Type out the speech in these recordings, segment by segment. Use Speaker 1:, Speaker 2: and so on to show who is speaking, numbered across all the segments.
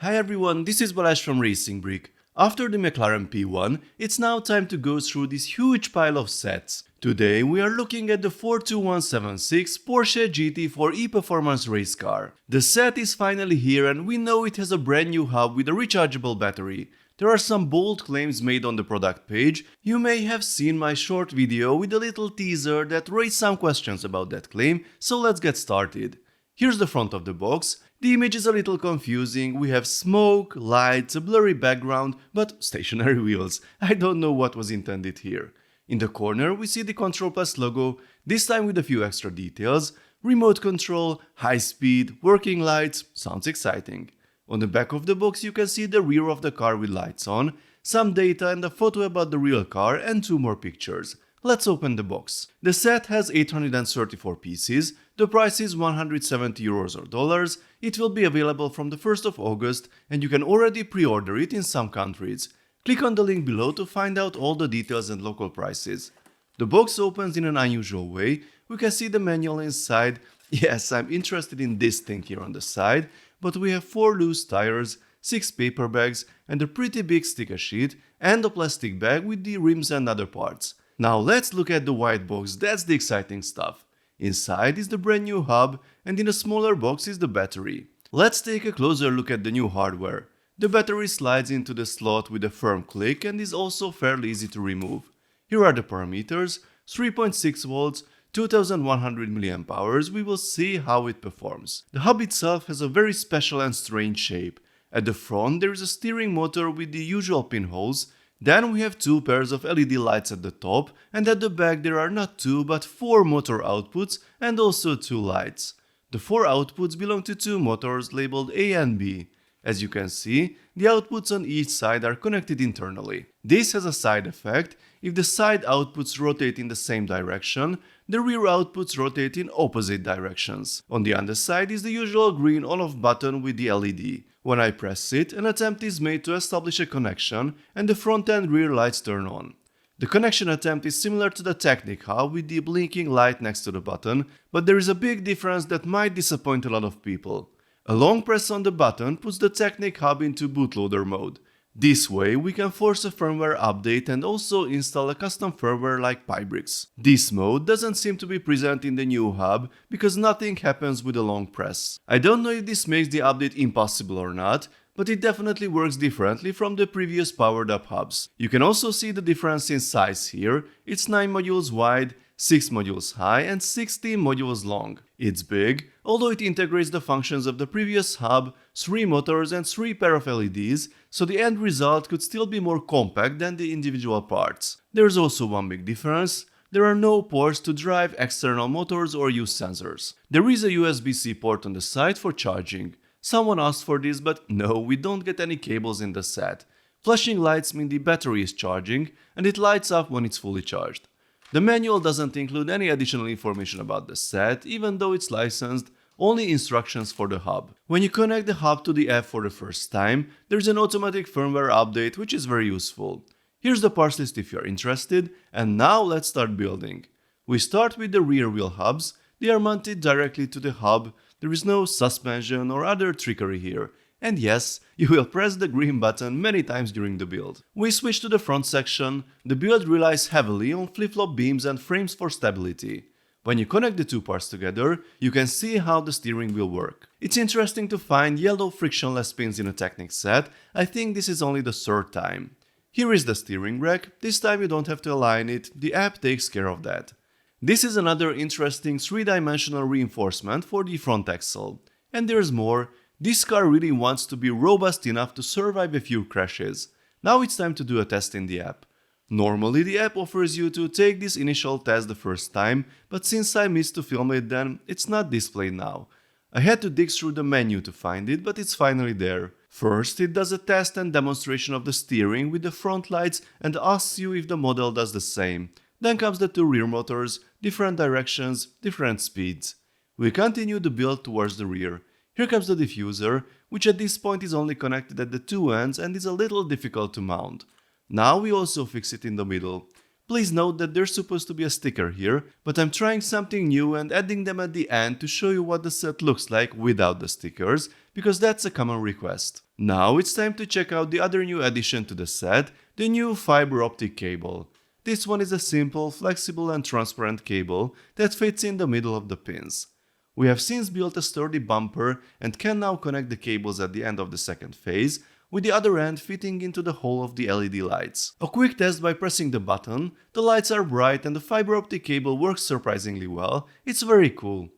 Speaker 1: Hi everyone, this is Balazs from Racing Brick. After the McLaren P1, it's now time to go through this huge pile of sets. Today we are looking at the 42176 Porsche GT4 e-Performance race car. The set is finally here and we know it has a brand new hub with a rechargeable battery. There are some bold claims made on the product page. You may have seen my short video with a little teaser that raised some questions about that claim, so let's get started. Here's the front of the box. The image is a little confusing, we have smoke, lights, a blurry background, but stationary wheels. I don't know what was intended here. In the corner we see the Control Plus logo, this time with a few extra details. Remote control, high speed, working lights, sounds exciting. On the back of the box you can see the rear of the car with lights on, some data and a photo about the real car and two more pictures. Let's open the box. The set has 834 pieces, the price is €170 or dollars, it will be available from the 1st of August and you can already pre-order it in some countries. Click on the link below to find out all the details and local prices. The box opens in an unusual way, we can see the manual inside. Yes, I'm interested in this thing here on the side, but we have 4 loose tires, 6 paper bags and a pretty big sticker sheet and a plastic bag with the rims and other parts. Now let's look at the white box, that's the exciting stuff. Inside is the brand new hub and in a smaller box is the battery. Let's take a closer look at the new hardware. The battery slides into the slot with a firm click and is also fairly easy to remove. Here are the parameters, 3.6 volts, 2100 mAh, we will see how it performs. The hub itself has a very special and strange shape. At the front there is a steering motor with the usual pinholes. Then we have 2 pairs of LED lights at the top and at the back there are not 2 but 4 motor outputs and also 2 lights. The 4 outputs belong to 2 motors labeled A and B. As you can see, the outputs on each side are connected internally. This has a side effect. If the side outputs rotate in the same direction, the rear outputs rotate in opposite directions. On the underside is the usual green on-off button with the LED. When I press it, an attempt is made to establish a connection and the front and rear lights turn on. The connection attempt is similar to the Technic hub with the blinking light next to the button, but there is a big difference that might disappoint a lot of people. A long press on the button puts the Technic hub into bootloader mode. This way we can force a firmware update and also install a custom firmware like Pybricks. This mode doesn't seem to be present in the new hub because nothing happens with a long press. I don't know if this makes the update impossible or not, but it definitely works differently from the previous powered up hubs. You can also see the difference in size here, it's 9 modules wide, 6 modules high and 16 modules long. It's big, although it integrates the functions of the previous hub, 3 motors and 3 pair of LEDs, so the end result could still be more compact than the individual parts. There's also one big difference. There are no ports to drive external motors or use sensors. There is a USB-C port on the side for charging. Someone asked for this, but no, we don't get any cables in the set. Flashing lights mean the battery is charging and it lights up when it's fully charged. The manual doesn't include any additional information about the set, even though it's licensed, only instructions for the hub. When you connect the hub to the app for the first time, there's an automatic firmware update which is very useful. Here's the parts list if you're interested, and now let's start building. We start with the rear wheel hubs, they are mounted directly to the hub, there is no suspension or other trickery here. And yes, you will press the green button many times during the build. We switch to the front section. The build relies heavily on flip-flop beams and frames for stability. When you connect the two parts together, you can see how the steering will work. It's interesting to find yellow frictionless pins in a Technic set. I think this is only the 3rd time. Here is the steering rack. This time you don't have to align it, the app takes care of that. This is another interesting 3-dimensional reinforcement for the front axle. And there's more. This car really wants to be robust enough to survive a few crashes. Now it's time to do a test in the app. Normally the app offers you to take this initial test the first time, but since I missed to film it then, it's not displayed now. I had to dig through the menu to find it, but it's finally there. First it does a test and demonstration of the steering with the front lights and asks you if the model does the same. Then comes the 2 rear motors, different directions, different speeds. We continue the build towards the rear. Here comes the diffuser, which at this point is only connected at the 2 ends and is a little difficult to mount. Now we also fix it in the middle. Please note that there's supposed to be a sticker here, but I'm trying something new and adding them at the end to show you what the set looks like without the stickers, because that's a common request. Now it's time to check out the other new addition to the set, the new fiber optic cable. This one is a simple, flexible and transparent cable that fits in the middle of the pins. We have since built a sturdy bumper and can now connect the cables at the end of the second phase, with the other end fitting into the hole of the LED lights. A quick test by pressing the button, the lights are bright and the fiber optic cable works surprisingly well. It's very cool.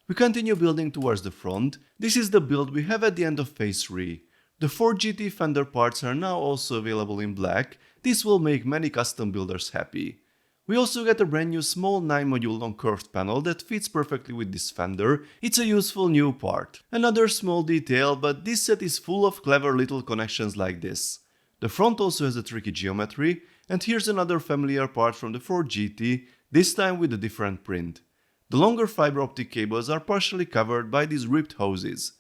Speaker 1: We continue building towards the front. This is the build we have at the end of phase 3. The 4 GT fender parts are now also available in black. This will make many custom builders happy. We also get a brand new small 9 module long curved panel that fits perfectly with this fender. It's a useful new part. Another small detail, but this set is full of clever little connections like this. The front also has a tricky geometry, and here's another familiar part from the 4 GT, this time with a different print. The longer fiber optic cables are partially covered by these ripped hoses.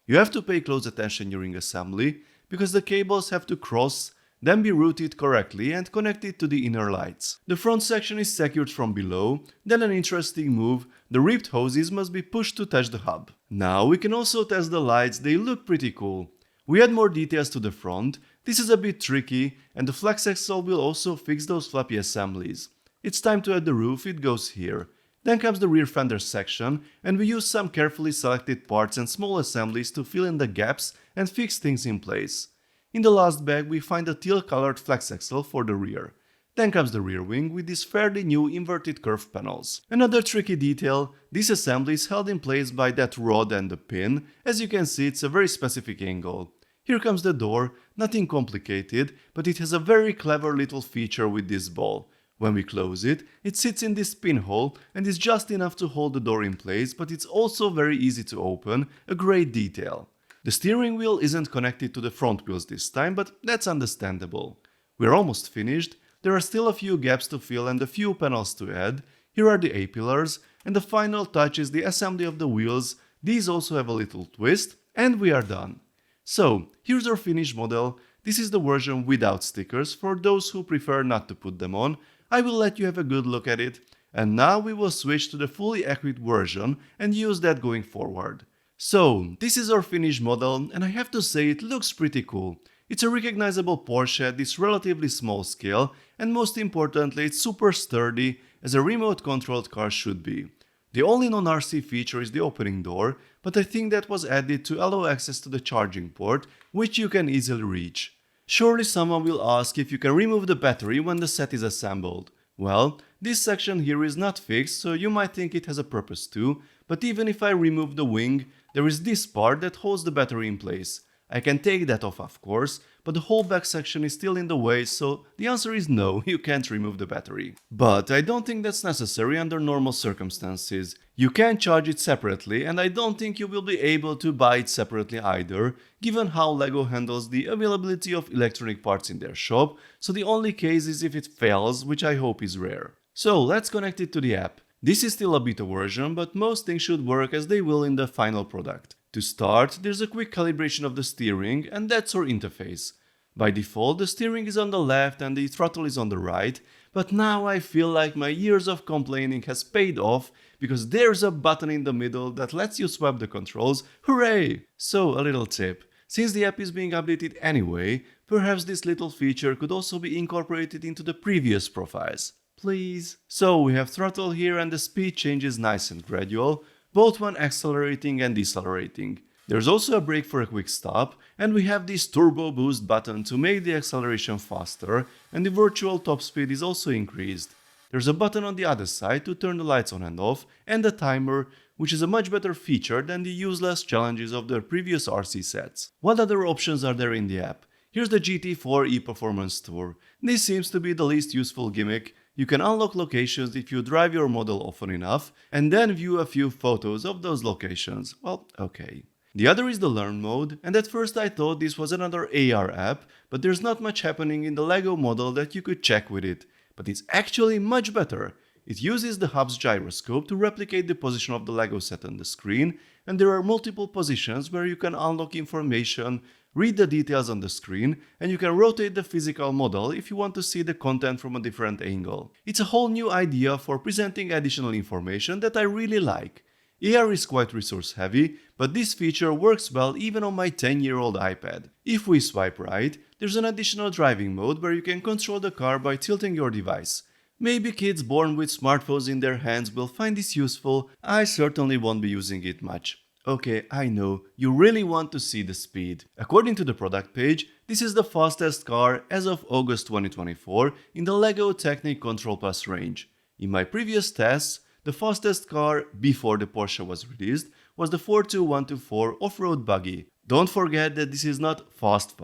Speaker 1: You have to pay close attention during assembly, because the cables have to cross, then be routed correctly and connected to the inner lights. The front section is secured from below, then an interesting move, the ripped hoses must be pushed to touch the hub. Now we can also test the lights, they look pretty cool. We add more details to the front, this is a bit tricky, and the flex axle will also fix those flappy assemblies. It's time to add the roof, it goes here. Then comes the rear fender section, and we use some carefully selected parts and small assemblies to fill in the gaps and fix things in place. In the last bag we find a teal-colored flex axle for the rear. Then comes the rear wing with these fairly new inverted curved panels. Another tricky detail, this assembly is held in place by that rod and the pin. As you can see, it's a very specific angle. Here comes the door, nothing complicated, but it has a very clever little feature with this ball. When we close it, it sits in this pinhole and is just enough to hold the door in place, but it's also very easy to open, a great detail. The steering wheel isn't connected to the front wheels this time, but that's understandable. We're almost finished, there are still a few gaps to fill and a few panels to add. Here are the A-pillars, and the final touch is the assembly of the wheels. These also have a little twist, and we are done. So, here's our finished model. This is the version without stickers for those who prefer not to put them on. I will let you have a good look at it. And now we will switch to the fully equipped version and use that going forward. So, this is our finished model, and I have to say it looks pretty cool. It's a recognizable Porsche at this relatively small scale, and most importantly it's super sturdy, as a remote controlled car should be. The only non-RC feature is the opening door, but I think that was added to allow access to the charging port, which you can easily reach. Surely someone will ask if you can remove the battery when the set is assembled. Well, this section here is not fixed, so you might think it has a purpose too, but even if I remove the wing, there is this part that holds the battery in place. I can take that off, of course, but the whole back section is still in the way, so the answer is no, you can't remove the battery. But I don't think that's necessary under normal circumstances. You can charge it separately, and I don't think you will be able to buy it separately either, given how LEGO handles the availability of electronic parts in their shop, so the only case is if it fails, which I hope is rare. So let's connect it to the app. This is still a beta version, but most things should work as they will in the final product. To start, there's a quick calibration of the steering, and that's our interface. By default, the steering is on the left and the throttle is on the right, but now I feel like my years of complaining has paid off, because there's a button in the middle that lets you swap the controls. Hooray! So, a little tip. Since the app is being updated anyway, perhaps this little feature could also be incorporated into the previous profiles. Please. So we have throttle here and the speed change is nice and gradual, both when accelerating and decelerating. There's also a brake for a quick stop, and we have this turbo boost button to make the acceleration faster, and the virtual top speed is also increased. There's a button on the other side to turn the lights on and off, and a timer, which is a much better feature than the useless challenges of the previous RC sets. What other options are there in the app? Here's the GT4 ePerformance Tour. This seems to be the least useful gimmick. You can unlock locations if you drive your model often enough, and then view a few photos of those locations. Well, okay. The other is the Learn mode, and at first I thought this was another AR app, but there's not much happening in the LEGO model that you could check with it. But it's actually much better. It uses the hub's gyroscope to replicate the position of the LEGO set on the screen, and there are multiple positions where you can unlock information Read the details on the screen, and you can rotate the physical model if you want to see the content from a different angle. It's a whole new idea for presenting additional information that I really like. AR is quite resource heavy, but this feature works well even on my 10-year-old iPad. If we swipe right, there's an additional driving mode where you can control the car by tilting your device. Maybe kids born with smartphones in their hands will find this useful. I certainly won't be using it much. Okay, I know, you really want to see the speed. According to the product page, this is the fastest car as of August 2024 in the LEGO Technic Control Plus range. In my previous tests, the fastest car before the Porsche was released was the 42124 off-road buggy. Don't forget that this is not fast,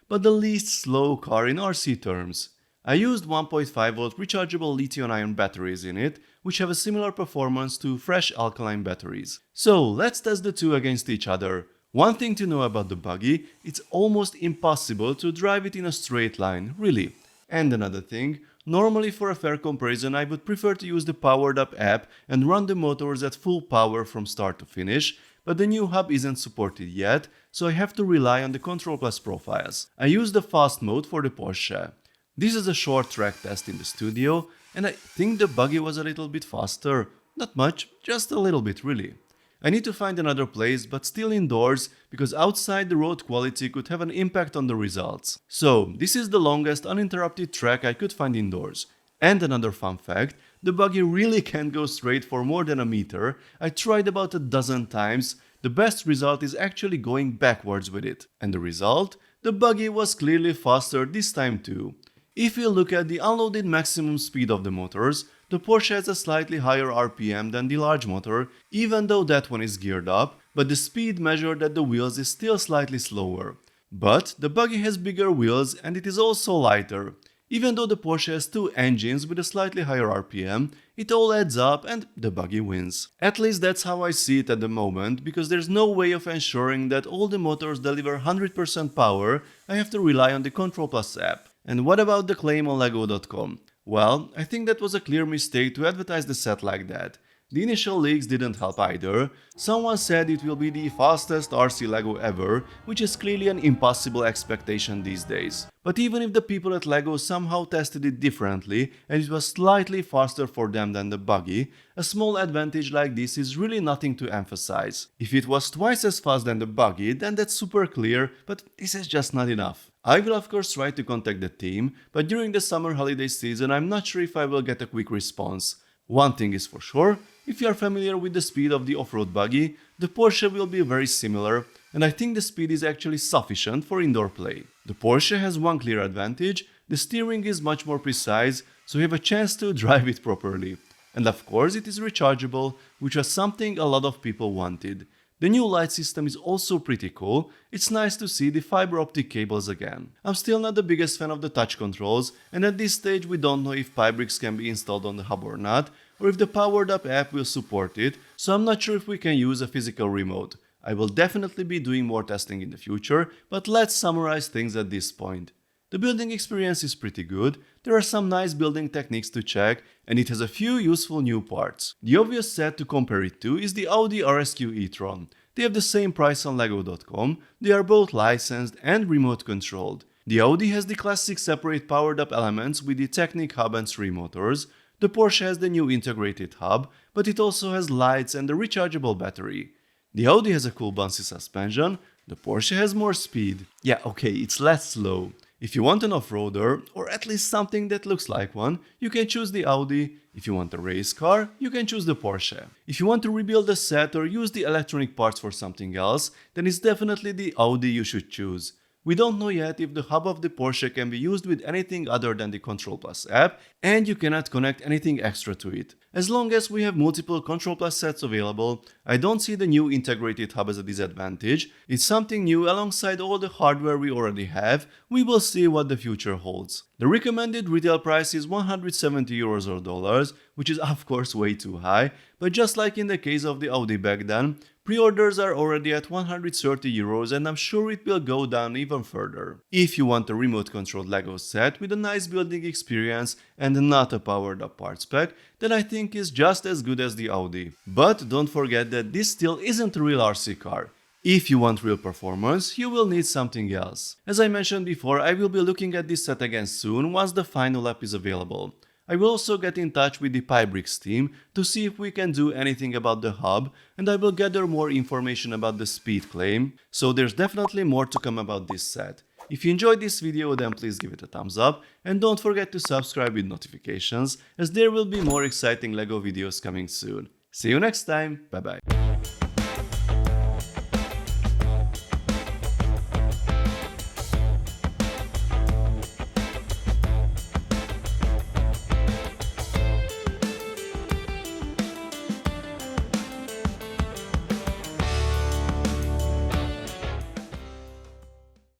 Speaker 1: but the least slow car in RC terms. I used 1.5V rechargeable lithium-ion batteries in it, which have a similar performance to fresh alkaline batteries. So let's test the two against each other. One thing to know about the buggy, it's almost impossible to drive it in a straight line, really. And another thing, normally for a fair comparison I would prefer to use the Powered Up app and run the motors at full power from start to finish, but the new hub isn't supported yet, so I have to rely on the Control Plus profiles. I use the fast mode for the Porsche. This is a short track test in the studio, and I think the buggy was a little bit faster. Not much, just a little bit really. I need to find another place, but still indoors, because outside the road quality could have an impact on the results. So, this is the longest uninterrupted track I could find indoors. And another fun fact, the buggy really can't go straight for more than a meter. I tried about a dozen times. The best result is actually going backwards with it. And the result? The buggy was clearly faster this time too. If we look at the unloaded maximum speed of the motors, the Porsche has a slightly higher RPM than the large motor, even though that one is geared up, but the speed measured at the wheels is still slightly slower. But the buggy has bigger wheels and it is also lighter. Even though the Porsche has two engines with a slightly higher RPM, it all adds up and the buggy wins. At least that's how I see it at the moment, because there's no way of ensuring that all the motors deliver 100% power. I have to rely on the Control Plus app. And what about the claim on LEGO.com? Well, I think that was a clear mistake to advertise the set like that. The initial leaks didn't help either. Someone said it will be the fastest RC LEGO ever, which is clearly an impossible expectation these days. But even if the people at LEGO somehow tested it differently and it was slightly faster for them than the buggy, a small advantage like this is really nothing to emphasize. If it was twice as fast than the buggy, then that's super clear, but this is just not enough. I will of course try to contact the team, but during the summer holiday season I'm not sure if I will get a quick response. One thing is for sure, if you are familiar with the speed of the off-road buggy, the Porsche will be very similar, and I think the speed is actually sufficient for indoor play. The Porsche has one clear advantage, the steering is much more precise, so you have a chance to drive it properly. And of course it is rechargeable, which was something a lot of people wanted. The new light system is also pretty cool. It's nice to see the fiber optic cables again. I'm still not the biggest fan of the touch controls, and at this stage we don't know if Pybricks can be installed on the hub or not, or if the Powered Up app will support it, so I'm not sure if we can use a physical remote. I will definitely be doing more testing in the future, but let's summarize things at this point. The building experience is pretty good, there are some nice building techniques to check, and it has a few useful new parts. The obvious set to compare it to is the Audi RSQ e-tron. They have the same price on LEGO.com, they are both licensed and remote controlled. The Audi has the classic separate powered up elements with the Technic hub and 3 motors. The Porsche has the new integrated hub, but it also has lights and a rechargeable battery. The Audi has a cool bouncy suspension, the Porsche has more speed. Yeah, okay, it's less slow. If you want an off-roader, or at least something that looks like one, you can choose the Audi. If you want a race car, you can choose the Porsche. If you want to rebuild a set or use the electronic parts for something else, then it's definitely the Audi you should choose. We don't know yet if the hub of the Porsche can be used with anything other than the Control Plus app, and you cannot connect anything extra to it. As long as we have multiple Control Plus sets available, I don't see the new integrated hub as a disadvantage. It's something new alongside all the hardware we already have. We will see what the future holds. The recommended retail price is €170 or dollars, which is of course way too high, but just like in the case of the Audi back then, pre-orders are already at €130 and I'm sure it will go down even further. If you want a remote-controlled LEGO set with a nice building experience and not a powered-up parts pack, then I think is just as good as the Audi. But don't forget that this still isn't a real RC car. If you want real performance, you will need something else. As I mentioned before, I will be looking at this set again soon once the final app is available. I will also get in touch with the Pybricks team to see if we can do anything about the hub, and I will gather more information about the speed claim, so there's definitely more to come about this set. If you enjoyed this video, then please give it a thumbs up, and don't forget to subscribe with notifications, as there will be more exciting LEGO videos coming soon. See you next time, bye bye.